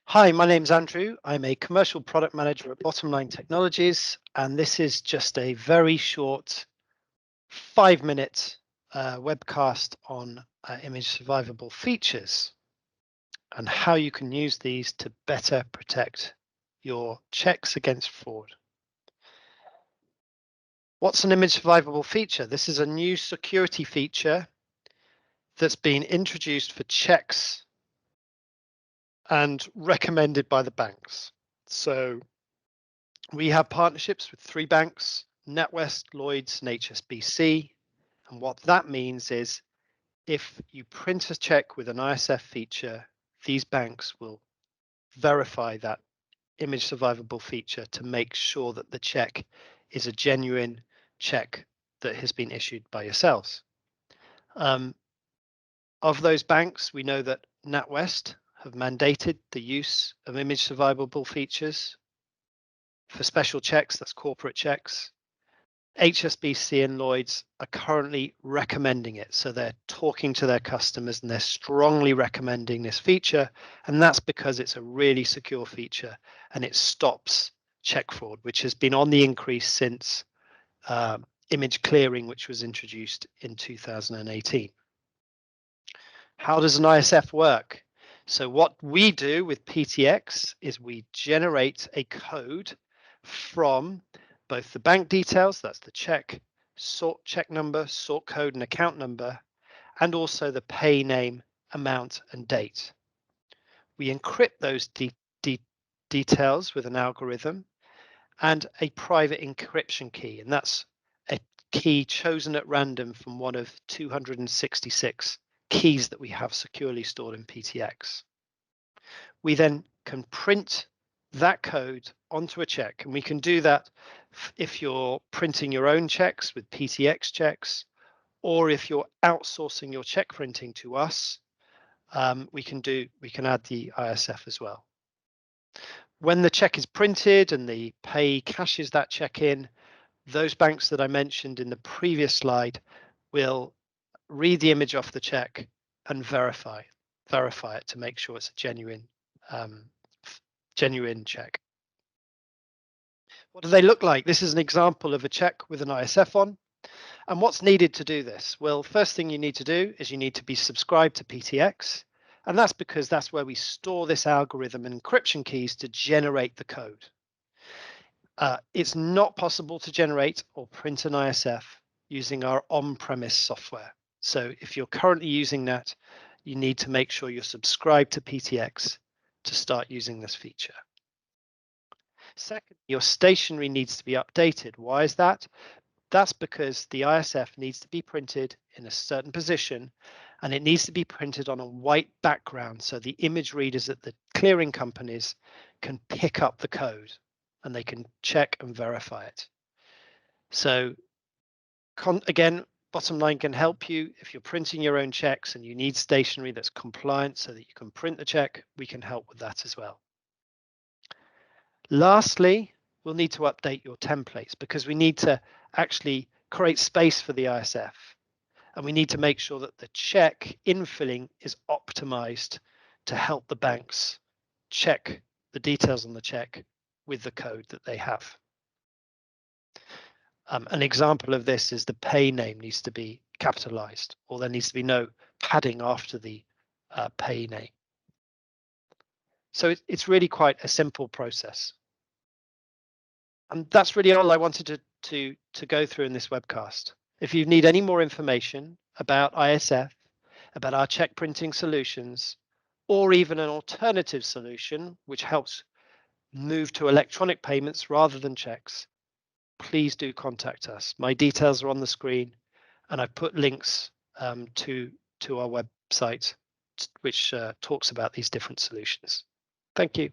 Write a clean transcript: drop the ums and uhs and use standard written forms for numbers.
Hi, my name's Andrew. I'm a commercial product manager at Bottom Line Technologies, and this is just a very short 5-minute webcast on image survivable features and how you can use these to better protect your checks against fraud. What's an image survivable feature? This is a new security feature that's been introduced for checks and recommended by the banks. So we have partnerships with 3 banks, NatWest, Lloyds, and HSBC. And what that means is if you print a check with an ISF feature, these banks will verify that image survivable feature to make sure that the check is a genuine check that has been issued by yourselves. Of those banks, we know that NatWest have mandated the use of image survivable features for special checks, that's corporate checks. HSBC and Lloyds are currently recommending it. So they're talking to their customers and they're strongly recommending this feature. And that's because it's a really secure feature and it stops check fraud, which has been on the increase since image clearing, which was introduced in 2018. How does an ISF work? So what we do with PTX is we generate a code from both the bank details, that's the check number, sort code, and account number, and also the pay name, amount, and date. We encrypt those details with an algorithm and a private encryption key, and that's a key chosen at random from one of 266 keys that we have securely stored in PTX. We then can print that code onto a check, and we can do that if you're printing your own checks with PTX checks, or if you're outsourcing your check printing to us, we can add the ISF as well. When the check is printed and the pay cashes that check in, those banks that I mentioned in the previous slide will read the image off the check and verify it to make sure it's a genuine check. What do they look like? This is an example of a check with an ISF on. And what's needed to do this? Well, first thing you need to do is you need to be subscribed to PTX. And that's because that's where we store this algorithm and encryption keys to generate the code. It's not possible to generate or print an ISF using our on-premise software. So if you're currently using that, you need to make sure you're subscribed to PTX to start using this feature. Second, your stationery needs to be updated. Why is that? That's because the ISF needs to be printed in a certain position and it needs to be printed on a white background so the image readers at the clearing companies can pick up the code and they can check and verify it. So again, Bottom Line can help you. If you're printing your own checks and you need stationery that's compliant so that you can print the check, we can help with that as well. Lastly, we'll need to update your templates because we need to actually create space for the ISF. And we need to make sure that the check infilling is optimized to help the banks check the details on the check with the code that they have. An example of this is the pay name needs to be capitalized, or there needs to be no padding after the pay name. So it's really quite a simple process. And that's really all I wanted to go through in this webcast. If you need any more information about ISF, about our check printing solutions, or even an alternative solution which helps move to electronic payments rather than checks, please do contact us. My details are on the screen and I've put links to our website which talks about these different solutions. Thank you.